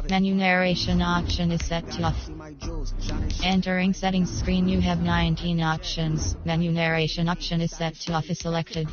Menu narration option is set to off. Entering settings screen, you have 19 options. Menu narration option is set to off is selected.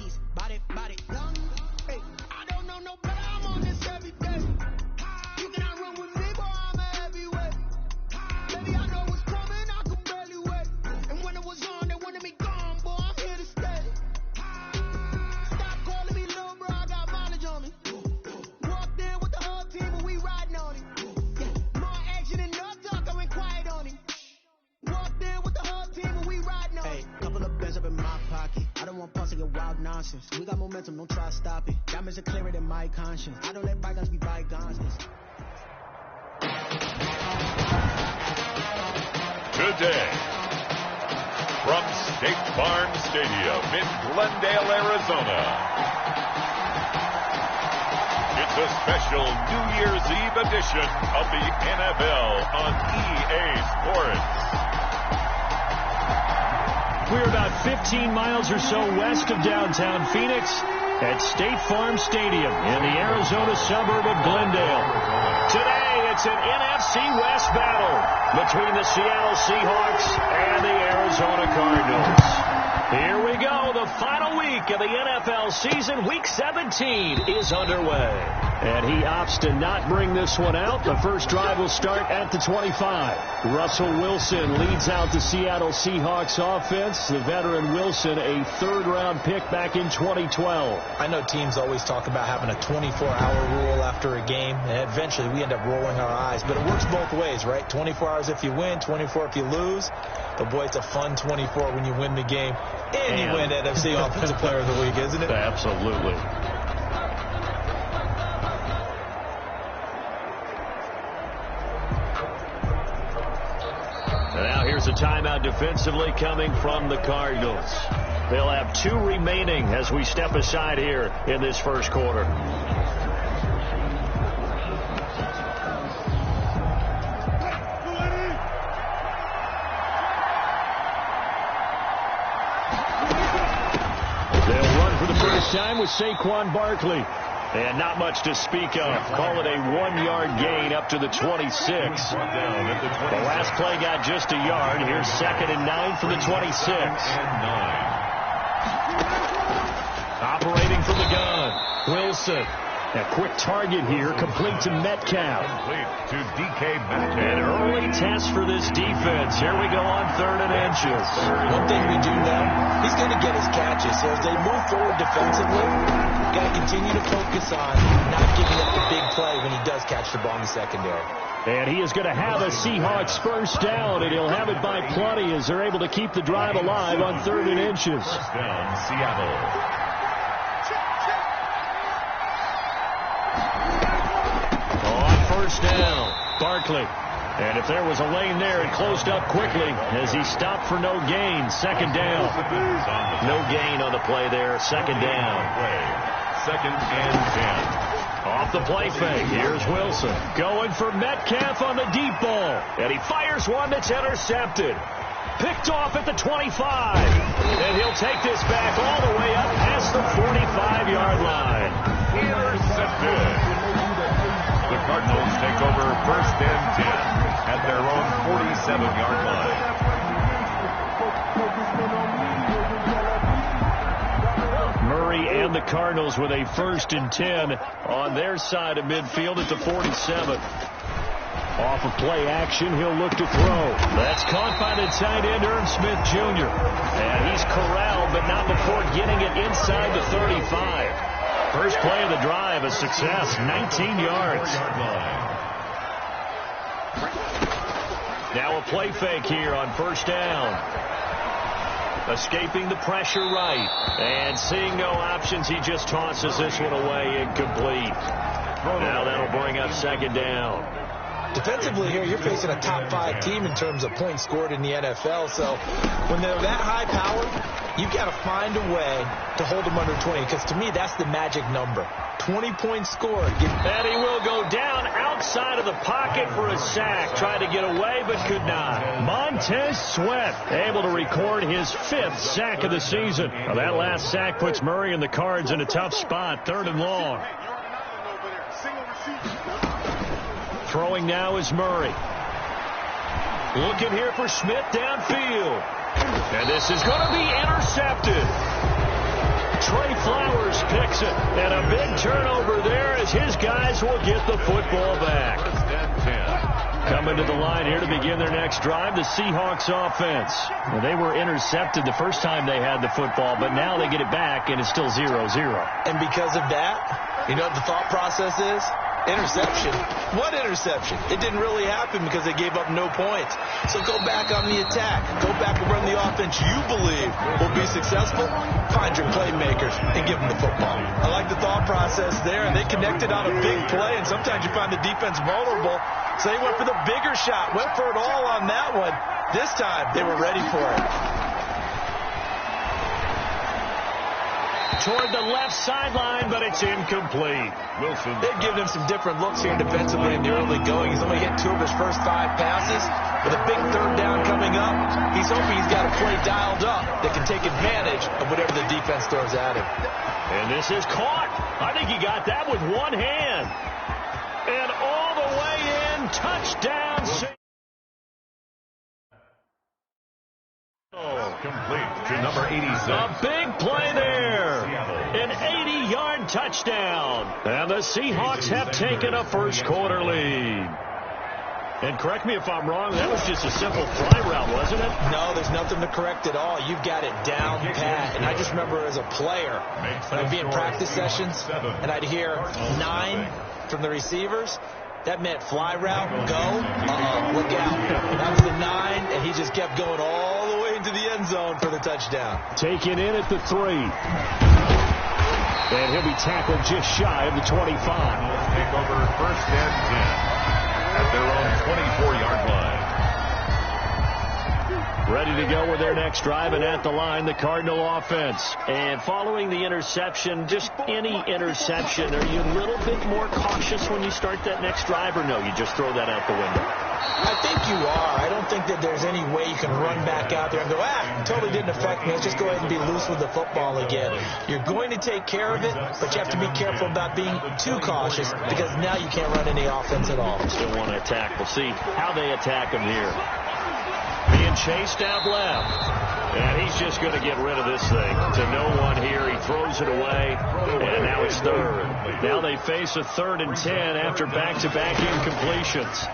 We got momentum, don't try to stop it. Diamonds are clearer than my conscience. I don't let bygones be bygones. Today, from State Farm Stadium in Glendale, Arizona, it's a special New Year's Eve edition of the NFL on EA Sports. We're about 15 miles or so west of downtown Phoenix at State Farm Stadium in the Arizona suburb of Glendale. Today, it's an NFC West battle between the Seattle Seahawks and the Arizona Cardinals. Here we go. The final week of the NFL season, Week 17, is underway. And he opts to not bring this one out. The first drive will start at the 25. Russell Wilson leads out the Seattle Seahawks offense. The veteran Wilson, a third-round pick back in 2012. I know teams always talk about having a 24-hour rule after a game, and eventually we end up rolling our eyes. But it works both ways, right? 24 hours if you win, 24 if you lose. But, boy, it's a fun 24 when you win the game. And you win NFC Offensive Player of the Week, isn't it? Absolutely. Now here's a timeout defensively coming from the Cardinals. They'll have 2 remaining as we step aside here in this first quarter. They'll run for the first time with Saquon Barkley. And not much to speak of. Call it a 1-yard gain up to the 26. The last play got just a yard. Here's 2nd and 9 for the 26. Operating from the gun, Wilson. A quick target here, complete to Metcalf. Complete to DK Metcalf. An early test for this defense. Here we go on 3rd and inches. One thing we do know, he's going to get his catches. So as they move forward defensively, got to continue to focus on not giving up the big play when he does catch the ball in the secondary. And he is going to have a Seahawks first down, and he'll have it by plenty as they're able to keep the drive alive on 3rd and inches. First down, Seattle. First down, Barkley. And if there was a lane there, it closed up quickly as he stopped for no gain. 2nd down. No gain on the play there. 2nd down. 2nd and 10. Off the play fake. Here's Wilson. Going for Metcalf on the deep ball. And he fires one that's intercepted. Picked off at the 25. And he'll take this back all the way up past the 45-yard line. Intercepted. The Cardinals take over 1st and 10 at their own 47-yard line. Murray and the Cardinals with a 1st and 10 on their side of midfield at the 47. Off of play action, he'll look to throw. That's caught by the tight end, Irv Smith Jr. And he's corralled, but not before getting it inside the 35. First play of the drive, a success, 19 yards. Now a play fake here on 1st down. Escaping the pressure right. And seeing no options, he just tosses this one away, incomplete. Now that'll bring up 2nd down. Defensively here, you're facing a top 5 team in terms of points scored in the NFL. So when they're that high powered, you've got to find a way to hold them under 20. Because to me, that's the magic number. 20 points scored. And he will go down outside of the pocket for a sack. Tried to get away, but could not. Montez Sweat able to record his 5th sack of the season. Now, that last sack puts Murray and the Cards in a tough spot. 3rd and long. Throwing now is Murray. Looking here for Smith downfield. And this is going to be intercepted. Trey Flowers picks it. And a big turnover there as his guys will get the football back. First and 10. Coming to the line here to begin their next drive, the Seahawks offense. Well, they were intercepted the first time they had the football, but now they get it back, and it's still 0-0. And because of that, you know what the thought process is? Interception. What interception? It didn't really happen because they gave up no points. So go back on the attack. Go back and run the offense you believe will be successful. Find your playmakers and give them the football. I like the thought process there, and they connected on a big play, and sometimes you find the defense vulnerable. So they went for the bigger shot, went for it all on that one. This time, they were ready for it. Toward the left sideline, but it's incomplete. Wilson. They've given him some different looks here defensively in the early going. He's only hit 2 of his first 5 passes. With a big third down coming up, he's hoping he's got a play dialed up that can take advantage of whatever the defense throws at him. And this is caught. I think he got that with one hand. And all the way in, touchdown. Complete to number 86. A big play there. An 80-yard touchdown. And the Seahawks have taken a first-quarter lead. And correct me if I'm wrong, that was just a simple fly route, wasn't it? No, there's nothing to correct at all. You've got it down pat. And I just remember as a player, when I'd be in practice sessions, and I'd hear 9 from the receivers, that meant fly route, go, look out. That was the 9, and he just kept going all the way into the end zone for the touchdown. Taken in at the 3. And he'll be tackled just shy of the 25. Take over first and 10 at their own 24-yard line. Ready to go with their next drive, and at the line, the Cardinal offense. And following the interception, just any interception, are you a little bit more cautious when you start that next drive, or no, you just throw that out the window? I think you are. I don't think that there's any way you can run back out there and go, totally didn't affect me. Let's just go ahead and be loose with the football again. You're going to take care of it, but you have to be careful about being too cautious because now you can't run any offense at all. Still want to attack. We'll see how they attack him here. Being chased out left. And he's just going to get rid of this thing to no one here. He throws it away, and now it's third. Now they face a 3rd and 10 after back-to-back incompletions.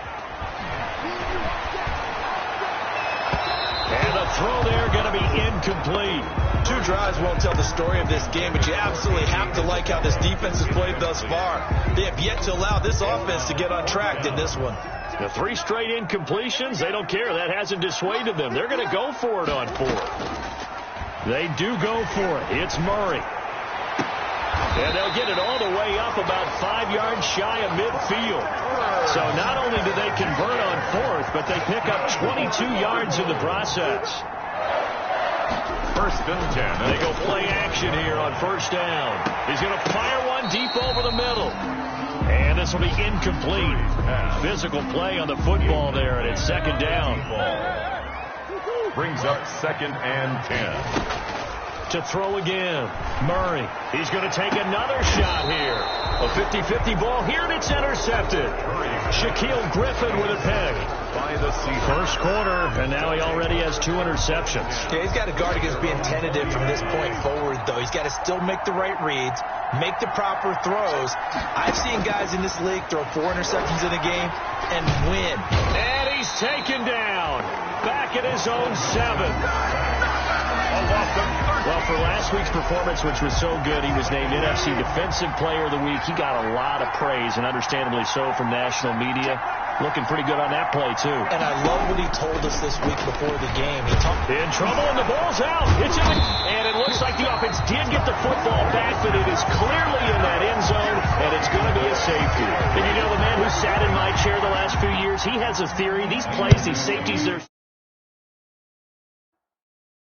And the throw there going to be incomplete. 2 drives won't tell the story of this game, but you absolutely have to like how this defense has played thus far. They have yet to allow this offense to get on track in this one. The 3 straight incompletions, they don't care. That hasn't dissuaded them. They're going to go for it on 4th. They do go for it. It's Murray. And they'll get it all the way up about 5 yards shy of midfield. So not only do they convert on 4th, but they pick up 22 yards in the process. First and 10. They go play action here on 1st down. He's going to fire one deep over the middle. And this will be incomplete. Physical play on the football there, and it's 2nd down. Brings up 2nd and 10. To throw again, Murray. He's going to take another shot here. A 50-50 ball here, and it's intercepted. Shaquille Griffin with a pick. First quarter, and now he already has 2 interceptions. Yeah, he's got to guard against being tentative from this point forward, though. He's got to still make the right reads, make the proper throws. I've seen guys in this league throw 4 interceptions in a game and win. And he's taken down. Back at his own 7. Well, for last week's performance, which was so good, he was named NFC Defensive Player of the Week. He got a lot of praise, and understandably so, from national media. Looking pretty good on that play, too. And I love what he told us this week before the game. He talked in trouble, and the ball's out. It's in the, and it looks like the offense did get the football back, but it is clearly in that end zone, and it's going to be a safety. And you know, the man who sat in my chair the last few years, he has a theory. These plays, these safeties, they're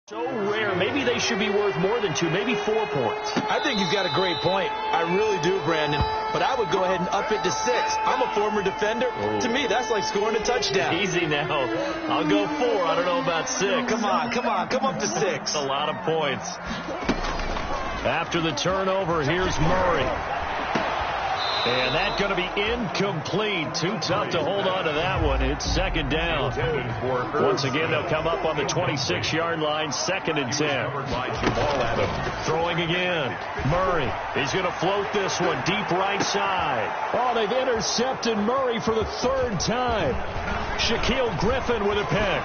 so rare. Maybe they should be worth more than 2, maybe 4 points. I think you've got a great point. I really do, Brandon. But I would go ahead and up it to 6. I'm a former defender. Oh. To me, that's like scoring a touchdown. Easy now. I'll go 4. I don't know about 6. Come on. Come up to 6. A lot of points. After the turnover, here's Murray. And that's going to be incomplete. Too tough to hold on to that one. It's second down. Once again, they'll come up on the 26-yard line, 2nd and 10. Throwing again. Murray. He's going to float this one deep right side. Oh, they've intercepted Murray for the 3rd time. Shaquille Griffin with a pick.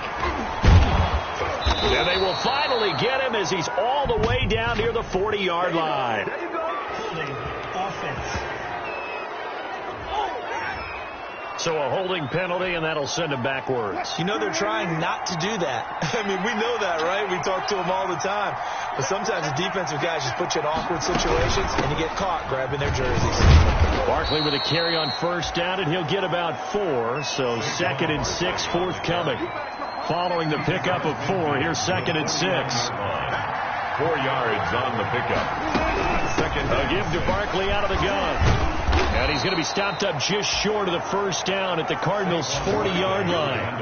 And they will finally get him as he's all the way down near the 40-yard line. There you go. Holding offense. So a holding penalty, and that'll send him backwards. You know, they're trying not to do that. I mean, we know that, right? We talk to them all the time. But sometimes the defensive guys just put you in awkward situations, and you get caught grabbing their jerseys. Barkley with a carry on 1st down, and he'll get about 4. So 2nd and 6 forthcoming. Following the pickup of 4, here's 2nd and 6. 4 yards on the pickup. Second. A give to Barkley out of the gun. And he's going to be stopped up just short of the 1st down at the Cardinals' 40-yard line.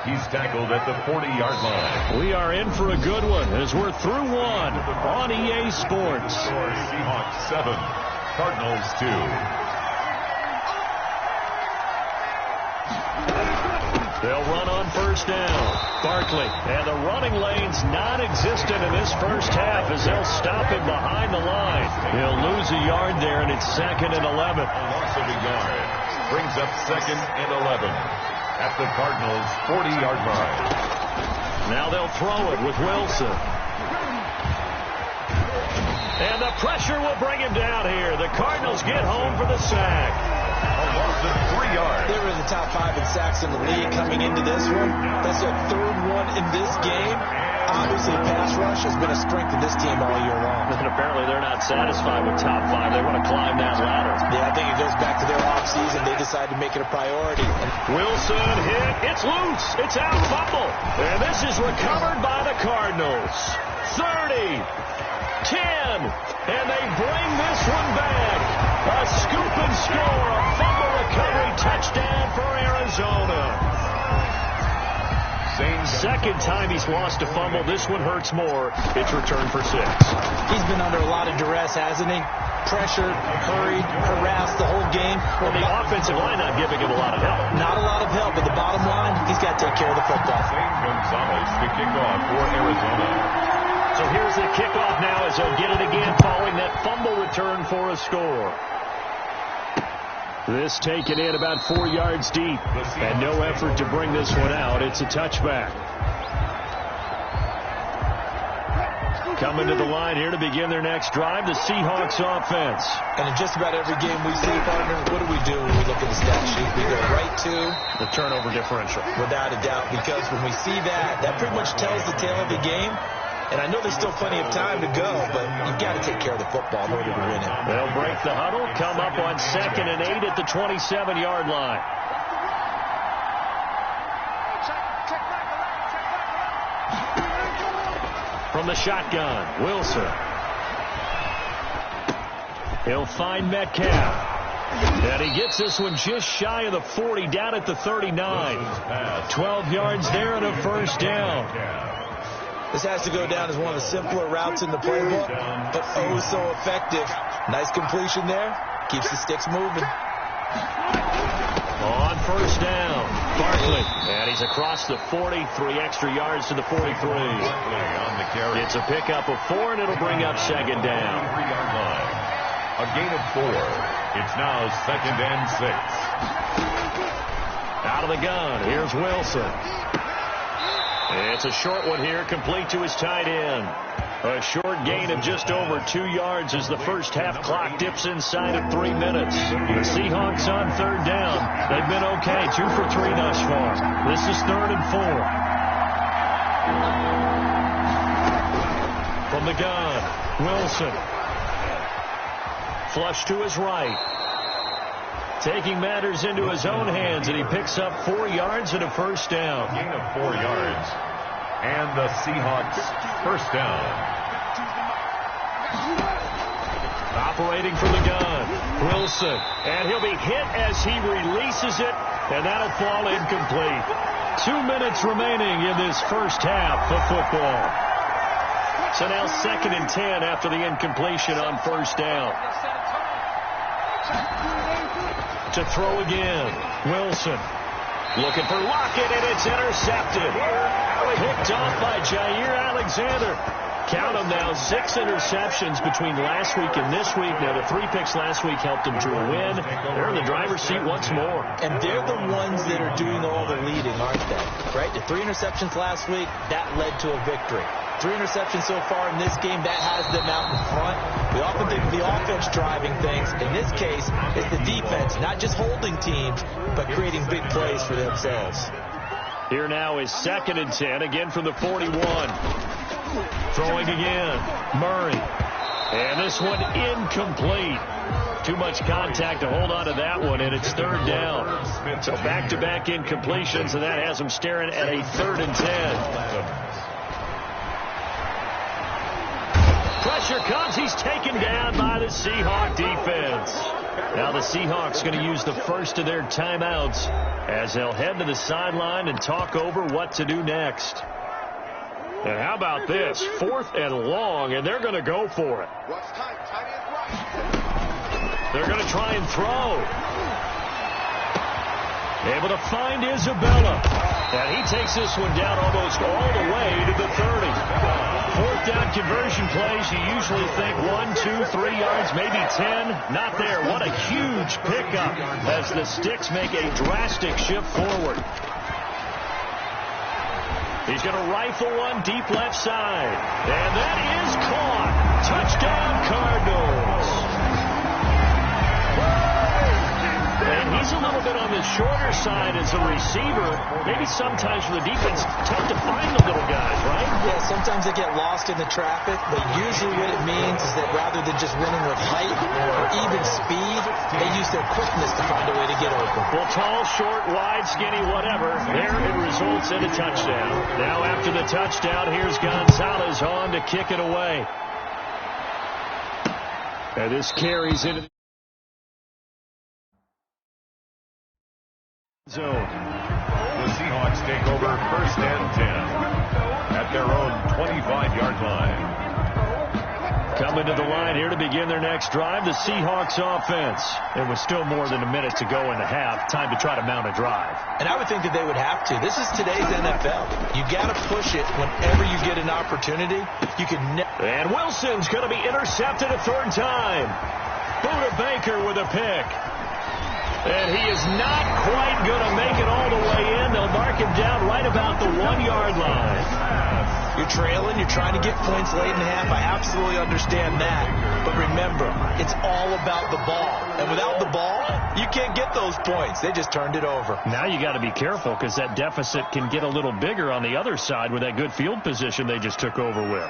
He's tackled at the 40-yard line. We are in for a good one as we're through one on EA Sports. Seahawks 7, Cardinals 2. They'll run on 1st down. Barkley, and the running lane's non-existent in this 1st half as they'll stop him behind the line. He'll lose a yard there, and it's 2nd and 11. Loss of a yard brings up 2nd and 11 at the Cardinals' 40-yard line. Now they'll throw it with Wilson. And the pressure will bring him down here. The Cardinals get home for the sack. A loss of 3 yards. They were in the top 5 in sacks in the league coming into this one. That's their 3rd one in this game. Obviously, pass rush has been a strength of this team all year long. And apparently they're not satisfied with top 5. They want to climb that ladder. Yeah, I think it goes back to their offseason. They decided to make it a priority. Wilson hit. It's loose. It's out. Fumble. And this is recovered by the Cardinals. 30. 10. And they bring this one back. A scoop and score. A fumble recovery touchdown for Arizona. 2nd time he's lost a fumble. This one hurts more. It's returned for 6. He's been under a lot of duress, hasn't he? Pressured, hurried, harassed the whole game. Well, the offensive line not giving him a lot of help. Not a lot of help, but the bottom line, he's got to take care of the football. Gonzalez to kick off for Arizona. So here's the kickoff now as they'll get it again following that fumble return for a score. This taken in about 4 yards deep, and no effort to bring this one out. It's a touchback. Coming to the line here to begin their next drive, the Seahawks offense. And in just about every game we see, partner, what do we do when we look at the stat sheet? We go right to the turnover differential. Without a doubt, because when we see that, that pretty much tells the tale of the game. And I know there's still plenty of time to go, but you've got to take care of the football in order to win it. They'll break the huddle, come up on 2nd and 8 at the 27-yard line. From the shotgun, Wilson. He'll find Metcalf. And he gets this one just shy of the 40, down at the 39. 12 yards there and a 1st down. This has to go down as one of the simpler routes in the playbook, but oh so effective. Nice completion there. Keeps the sticks moving. On 1st down, Barkley. And he's across the 40, 3 extra yards to the 43. It's a pickup of 4, and it'll bring up 2nd down. A gain of 4. It's now 2nd and 6. Out of the gun, here's Wilson. It's a short one here, complete to his tight end. A short gain of just over 2 yards as the 1st half clock dips inside of 3 minutes. The Seahawks on 3rd down. They've been okay, 2 for 3 thus far. This is 3rd and 4. From the gun, Wilson. Flush to his right. Taking matters into his own hands, and he picks up 4 yards and a 1st down. Gain of 4 yards. And the Seahawks 1st down. Operating from the gun, Wilson. And he'll be hit as he releases it, and that'll fall incomplete. 2 minutes remaining in this 1st half of football. So now 2nd and 10 after the incompletion on 1st down. To throw again. Wilson. Looking for Lockett, and it's intercepted. Picked off by Jair Alexander. Count them now, 6 interceptions between last week and this week. Now, the 3 picks last week helped them to a win. They're in the driver's seat once more. And they're the ones that are doing all the leading, aren't they? Right? The 3 interceptions last week, that led to a victory. 3 interceptions so far in this game, that has them out in front. We often think of the offense driving things. In this case, it's the defense, not just holding teams, but creating big plays for themselves. Here now is 2nd and 10, again from the 41. Throwing again. Murray. And this one incomplete. Too much contact to hold on to that one, and it's 3rd down. So back-to-back incompletions, and that has them staring at a 3rd and 10. Pressure comes. He's taken down by the Seahawk defense. Now the Seahawks going to use the first of their timeouts as they'll head to the sideline and talk over what to do next. And how about this? 4th and long, and they're going to go for it. They're going to try and throw. Able to find Isabella. And he takes this one down almost all the way to the 30. 4th down conversion plays, you usually think 1, 2, 3 yards, maybe 10. Not there. What a huge pickup as the Sticks make a drastic shift forward. He's going to rifle one deep left side. And that is caught. Touchdown, Cardinals. And he's a little bit on the shorter side as a receiver. Maybe sometimes for the defense, tough to find the little guys, right? Yeah, sometimes they get lost in the traffic, but usually what it means is that rather than just running with height or even speed, they use their quickness to find a way to get open. Well, tall, short, wide, skinny, whatever. There it results in a touchdown. Now after the touchdown, here's Gonzalez on to kick it away. And this carries into the zone. The Seahawks take over 1st and 10 at their own 25-yard line. Coming to the line here to begin their next drive, the Seahawks offense. There was still more than a minute to go in the half. Time to try to mount a drive. And I would think that they would have to. This is today's NFL. You got to push it whenever you get an opportunity. You can and Wilson's going to be intercepted a 3rd time. Buda Baker with a pick. And he is not quite going to make it all the way in. They'll mark him down right about the 1-yard line. You're trailing. You're trying to get points late in the half. I absolutely understand that. But remember, it's all about the ball. And without the ball, you can't get those points. They just turned it over. Now you got to be careful because that deficit can get a little bigger on the other side with that good field position they just took over with.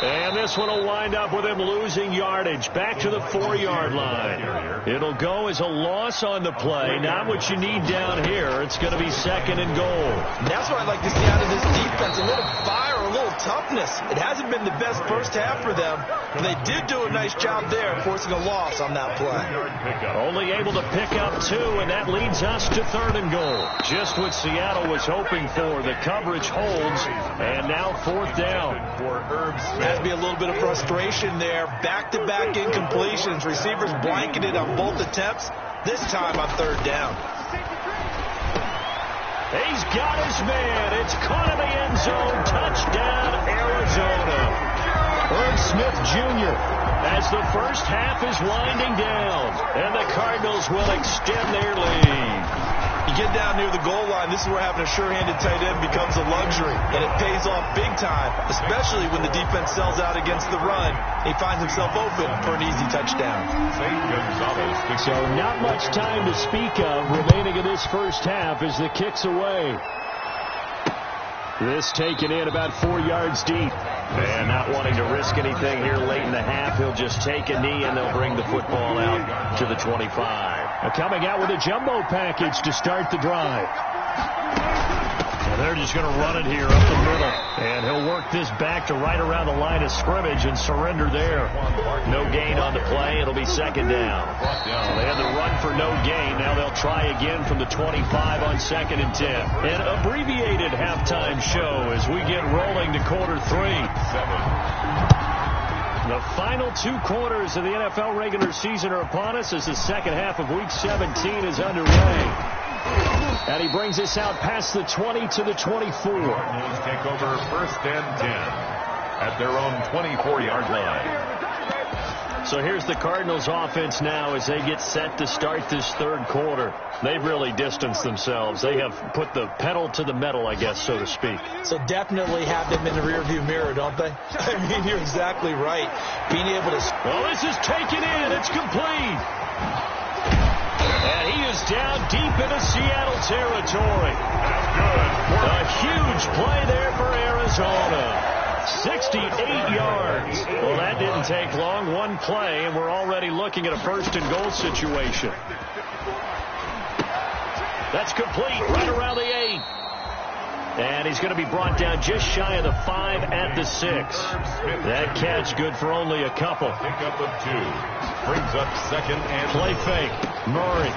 And this one will wind up with him losing yardage back to the 4-yard line. It'll go as a loss on the play. Not what you need down here. It's going to be 2nd and goal. And that's what I'd like to see out of this defense. A little fire, a little toughness. It hasn't been the best first half for them. But they did do a nice job there, forcing a loss on that play. Only able to pick up 2, and that leads us to 3rd and goal. Just what Seattle was hoping for. The coverage holds, and now 4th down for Herb Smith. Has to be a little bit of frustration there. Back-to-back incompletions. Receivers blanketed on both attempts. This time on 3rd down. He's got his man. It's caught in the end zone. Touchdown, Arizona. Herb Smith Jr. as the first half is winding down. And the Cardinals will extend their lead. You get down near the goal line, this is where having a sure-handed tight end becomes a luxury. And it pays off big time, especially when the defense sells out against the run. He finds himself open for an easy touchdown. So not much time to speak of remaining in this first half as the kick's away. This taken in about 4 yards deep. And not wanting to risk anything here late in the half, he'll just take a knee and they'll bring the football out to the 25. Coming out with a jumbo package to start the drive. And they're just going to run it here up the middle. And he'll work this back to right around the line of scrimmage and surrender there. No gain on the play. It'll be second down. So they had the run for no gain. Now they'll try again from the 25 on 2nd and 10. An abbreviated halftime show as we get rolling to quarter 3. The final 2 quarters of the NFL regular season are upon us as the second half of Week 17 is underway. And he brings us out past the 20 to the 24. Cardinals take over 1st and 10 at their own 24-yard line. So here's the Cardinals offense now as they get set to start this 3rd quarter. They've really distanced themselves. They have put the pedal to the metal, I guess, so to speak. So definitely have them in the rearview mirror, don't they? I mean, you're exactly right. Being able to... Well, this is taken in. It's complete. And he is down deep into Seattle territory. That's good. A huge play there for Arizona. 68 yards. Well, that didn't take long. One play, and we're already looking at a 1st and goal situation. That's complete right around the 8. And he's going to be brought down just shy of the 5 at the 6. That catch good for only a couple. Pickup of 2. Brings up 2nd and... Play fake. Murray.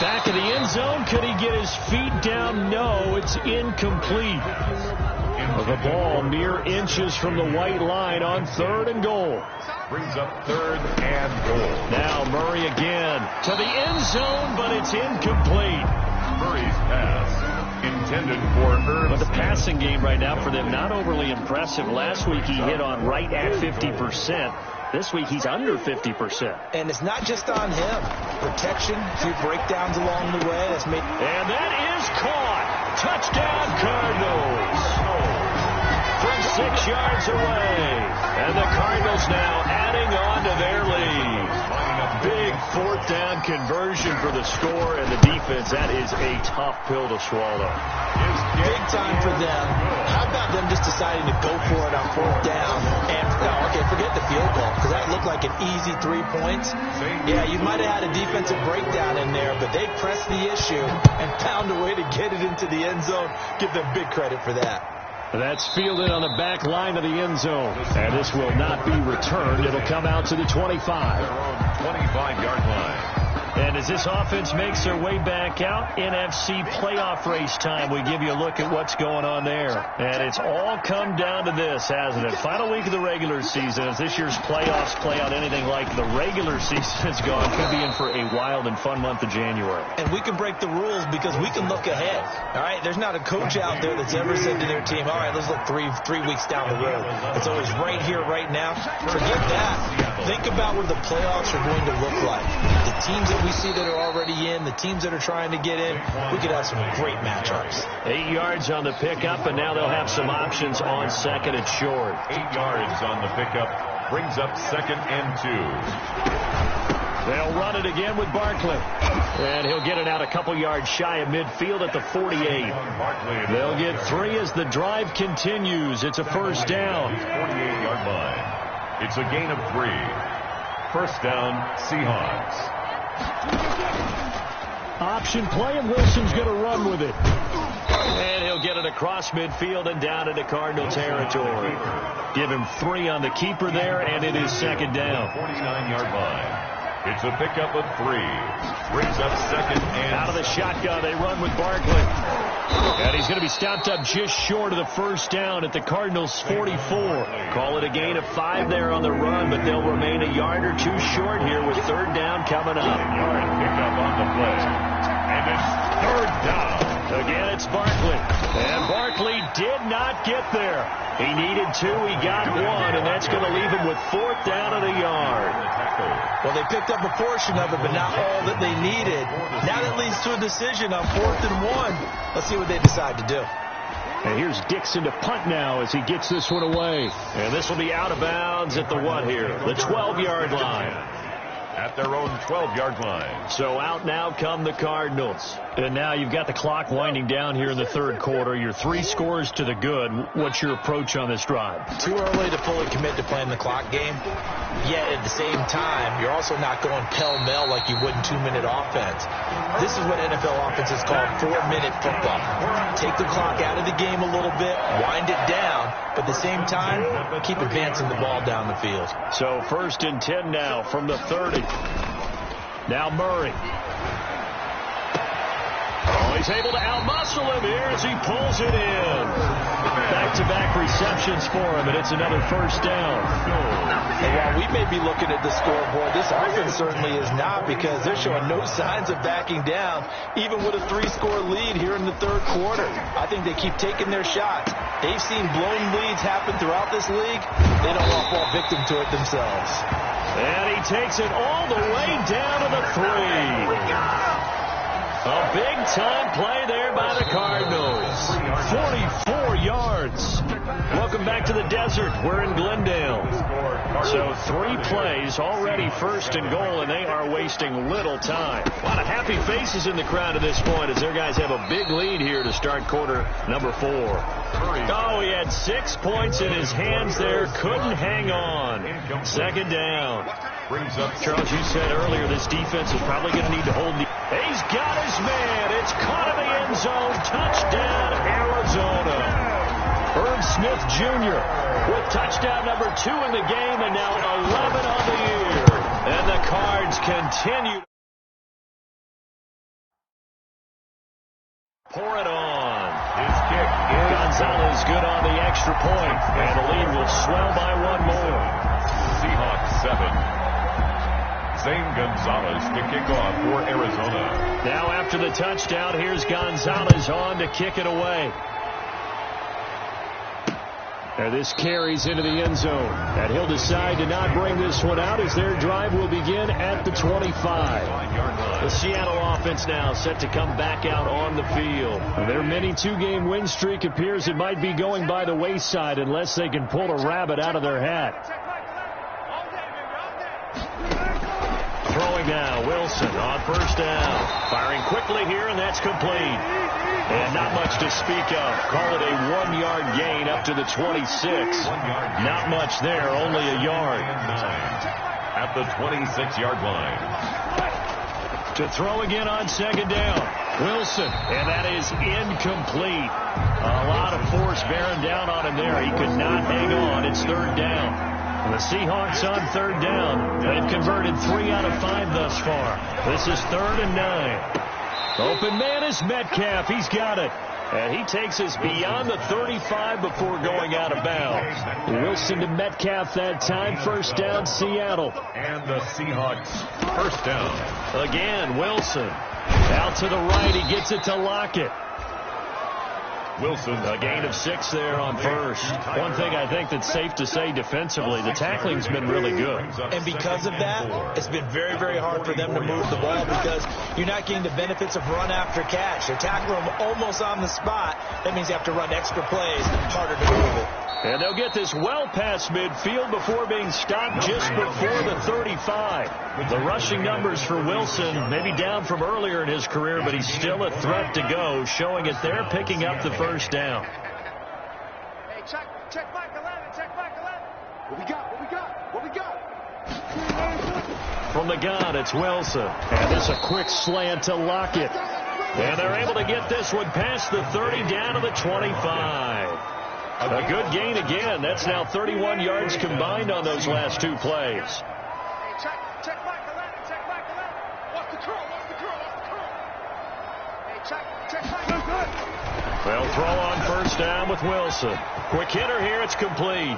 Back of the end zone. Could he get his feet down? No, it's incomplete. The ball mere inches from the white line on 3rd and goal. Brings up 3rd and goal. Now Murray again to the end zone, but it's incomplete. Murray's pass intended for Irv. But the passing game right now for them not overly impressive. Last week he hit on right at 50%. This week he's under 50%. And it's not just on him. Protection, a few breakdowns along the way. That's made. And that is caught. Touchdown Cardinals. From 6 yards away. And the Cardinals now adding on to their lead. Big 4th down conversion for the score and the defense. That is a tough pill to swallow. Big time for them. How about them just deciding to go for it on 4th down? And, okay, forget the field goal, because that looked like an easy 3 points. Yeah, you might have had a defensive breakdown in there, but they pressed the issue and found a way to get it into the end zone. Give them big credit for that. That's fielded on the back line of the end zone. And this will not be returned. It'll come out to the 25. Their own 25-yard line. And as this offense makes their way back out, NFC playoff race time, we give you a look at what's going on there. And it's all come down to this, hasn't it? Final week of the regular season. As this year's playoffs play out anything like the regular season has gone, could be in for a wild and fun month of January. And we can break the rules because we can look ahead. All right, there's not a coach out there that's ever said to their team, all right, let's look three weeks down the road. It's always right here, right now. Forget that. Think about what the playoffs are going to look like. The teams that we see that are already in, the teams that are trying to get in, we could have some great matchups. 8 yards on the pickup, and now they'll have some options on 2nd and short. 8 yards on the pickup. Brings up 2nd and 2. They'll run it again with Barkley. And he'll get it out a couple yards shy of midfield at the 48. They'll get 3 as the drive continues. It's a 1st down. 48-yard line. It's a gain of 3. 1st down, Seahawks. Option play, and Wilson's going to run with it. And he'll get it across midfield and down into Cardinal territory. Give him 3 on the keeper there, and it is 2nd down. 49-yard line. It's a pickup of 3. Brings up 2nd and... Out of the shotgun, they run with Barkley. And he's going to be stopped up just short of the 1st down at the Cardinals' 44. Call it a gain of 5 there on the run, but they'll remain a yard or 2 short here with 3rd down coming up. Yard pickup on the play. And it's 3rd down. Again, it's Barkley. And Barkley did not get there. He needed 2. He got 1, and that's going to leave him with 4th down at a yard. Well, they picked up a portion of it, but not all that they needed. Now that leads to a decision on 4th and 1. Let's see what they decide to do. And here's Dixon to punt now as he gets this one away. And this will be out of bounds at the what here? The 12-yard line. at their own 12-yard line. So out now come the Cardinals. And now you've got the clock winding down here in the third quarter. You're 3 scores to the good. What's your approach on this drive? Too early to fully commit to playing the clock game. Yet at the same time, you're also not going pell-mell like you would in 2-minute offense. This is what NFL offenses call 4-minute football. Take the clock out of the game a little bit, wind it down, but at the same time, keep advancing the ball down the field. So 1st and 10 now from the 30. Now Murray. Oh, he's able to outmuscle him here as he pulls it in. Back-to-back receptions for him, and it's another first down. And while we may be looking at the scoreboard, this offense certainly is not, because they're showing no signs of backing down, even with a 3-score lead here in the third quarter. I think they keep taking their shots. They've seen blown leads happen throughout this league. They don't want to fall victim to it themselves. And he takes it all the way down to the 3. A big-time play there by the Cardinals. 44 yards. Welcome back to the desert. We're in Glendale. So 3 plays already 1st and goal, and they are wasting little time. A lot of happy faces in the crowd at this point as their guys have a big lead here to start quarter number 4. Oh, he had 6 points in his hands there. Couldn't hang on. 2nd down. Charles, you said earlier this defense is probably going to need to hold the... He's got his man. It's caught in the end zone. Touchdown, Arizona. Herb Smith Jr. with touchdown number 2 in the game, and now 11 on the year. And the Cards continue. Pour it on. His kick is Gonzalez good on the extra point, and the lead will swell by 1 more. Seahawks 7. Zane Gonzalez to kick off for Arizona. Now after the touchdown, here's Gonzalez on to kick it away. And this carries into the end zone. And he'll decide to not bring this one out as their drive will begin at the 25. The Seattle offense now set to come back out on the field. Their mini 2-game win streak appears it might be going by the wayside unless they can pull a rabbit out of their hat. Throwing now, Wilson on 1st down. Firing quickly here, and that's complete. And not much to speak of. Call it a 1-yard gain up to the 26. Not much there, only a yard. At the 26-yard line. To throw again on 2nd down. Wilson, and that is incomplete. A lot of force bearing down on him there. He could not hang on. It's 3rd down. The Seahawks on 3rd down. They've converted 3 out of 5 thus far. This is 3rd and 9. Open man is Metcalf. He's got it. And he takes us beyond the 35 before going out of bounds. Wilson to Metcalf that time. 1st down, Seattle. And the Seahawks 1st down. Again, Wilson. Out to the right. He gets it to Lockett. Wilson, a gain of 6 there on 1st. One thing I think that's safe to say defensively, the tackling's been really good. And because of that, it's been very, very hard for them to move the ball because you're not getting the benefits of run after catch. They're tackling them almost on the spot. That means you have to run extra plays, harder to move it. And they'll get this well past midfield before being stopped just before the 35. The rushing numbers for Wilson maybe down from earlier in his career, but he's still a threat to go, showing it there, picking up the 1st down. Hey, check back 11, check back 11. What we got? From the gun, it's Wilson. And this a quick slant to Lockett. And they're able to get this one past the 30 down to the 25. A good gain again. That's now 31 yards combined on those last 2 plays. Hey, check back 11, check back 11. What's the curl? Hey, check back. They'll throw on 1st down with Wilson. Quick hitter here. It's complete.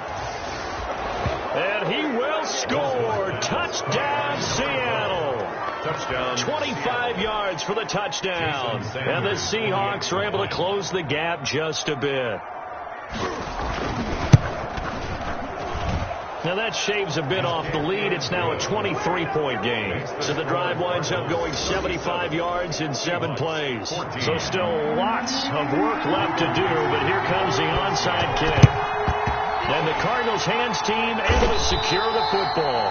And he will score. Touchdown, Seattle. Touchdown. 25 yards for the touchdown. And the Seahawks are able to close the gap just a bit. Now that shaves a bit off the lead. It's now a 23-point game. So the drive winds up going 75 yards in 7 plays. So still lots of work left to do, but here comes the onside kick. And the Cardinals hands team able to secure the football.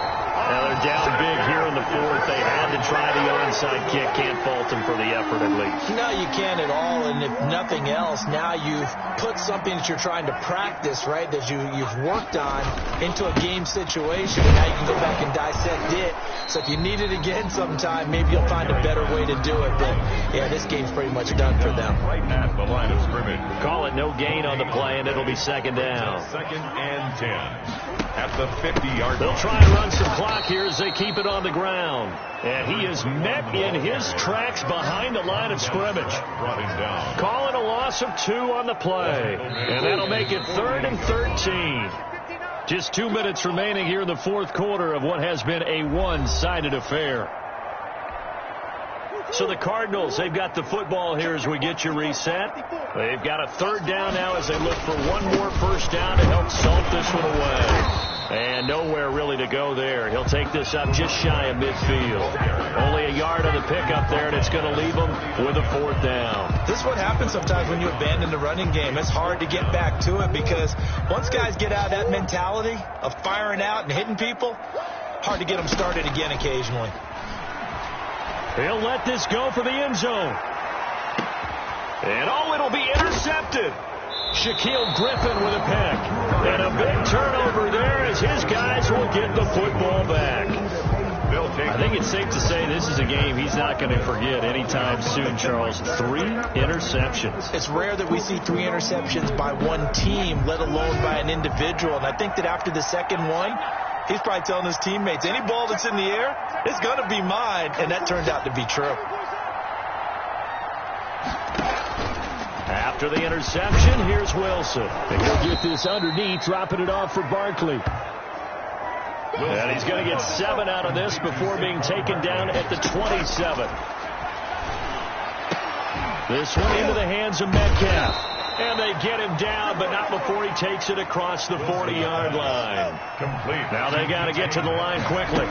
Now they're down big here in the fourth. They had to try the onside kick. Can't fault them for the effort, at least. No, you can't at all. And if nothing else, now you've put something that you're trying to practice, right, that you've worked on into a game situation. And now you can go back and dissect it. So if you need it again sometime, maybe you'll find a better way to do it. But, yeah, this game's pretty much done for them. Right at the line of scrimmage. Call it no gain on the play, and it'll be second down. Second and 10 at the 50-yard line. They'll try and run some clock here as they keep it on the ground. And he is met in his tracks behind the line of scrimmage. Brought him down. Calling a loss of 2 on the play. And that'll make it 3rd and 13. Just 2 minutes remaining here in the fourth quarter of what has been a one-sided affair. So the Cardinals, they've got the football here as we get you reset. They've got a 3rd down now as they look for one more first down to help salt this one away. And nowhere really to go there. He'll take this up just shy of midfield. Only a yard on the pickup there, and it's going to leave them with a 4th down. This is what happens sometimes when you abandon the running game. It's hard to get back to it because once guys get out of that mentality of firing out and hitting people, hard to get them started again occasionally. He'll let this go for the end zone. And it'll be intercepted. Shaquille Griffin with a pick. And a big turnover there as his guys will get the football back. I think it's safe to say this is a game he's not going to forget anytime soon, Charles. 3 interceptions. It's rare that we see 3 interceptions by one team, let alone by an individual. And I think that after the second one, he's probably telling his teammates, any ball that's in the air, it's going to be mine. And that turned out to be true. After the interception, here's Wilson. And he'll get this underneath, dropping it off for Barkley. And he's going to get 7 out of this before being taken down at the 27. This one into the hands of Metcalf. And they get him down, but not before he takes it across the 40-yard line. Now they got to get to the line quickly.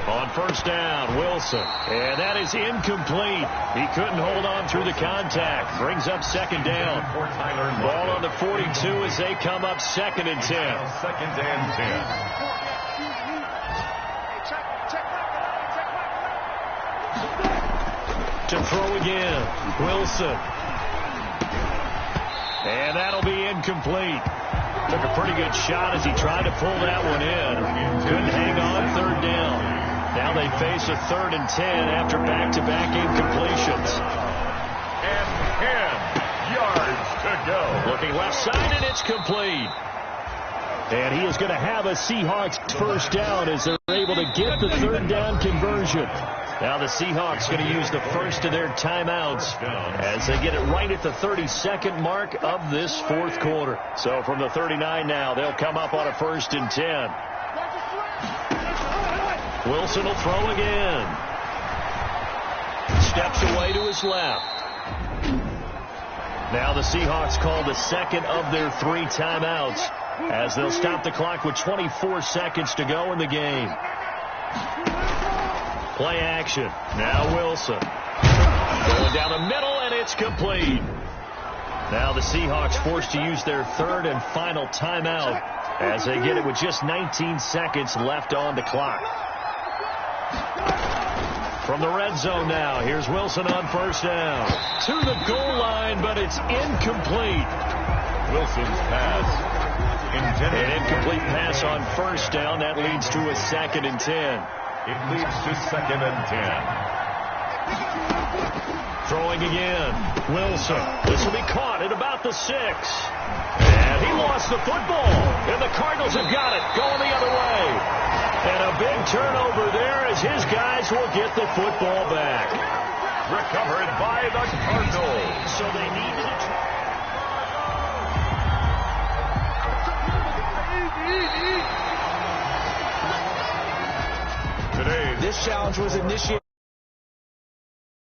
On first down, Wilson. And that is incomplete. He couldn't hold on through the contact. Brings up second down. Ball on the 42 as they come up 2nd and 10. 2nd and 10. To throw again, Wilson. And that'll be incomplete. Took a pretty good shot as he tried to pull that one in. Couldn't hang on 3rd down. Now they face a 3rd and 10 after back-to-back incompletions. And 10 yards to go. Looking left side, and it's complete. And he is going to have a Seahawks first down as they're able to get the 3rd down conversion. Now the Seahawks going to use the first of their timeouts as they get it right at the 32nd mark of this fourth quarter. So from the 39 now, they'll come up on a 1st and 10. Wilson will throw again. Steps away to his left. Now the Seahawks call the second of their 3 timeouts as they'll stop the clock with 24 seconds to go in the game. Play action. Now Wilson. Going down the middle, and it's complete. Now the Seahawks forced to use their 3rd and final timeout as they get it with just 19 seconds left on the clock. From the red zone now, here's Wilson on first down. To the goal line, but it's incomplete. Wilson's pass intended. An incomplete pass on first down. That leads to a 2nd and 10. It leads to 2nd and 10. Throwing again. Wilson. This will be caught at about the 6. And he lost the football. And the Cardinals have got it. Going the other way. And a big turnover there as his guys will get the football back. Recovered by the Cardinals. So they needed it. Today, This challenge was initiated.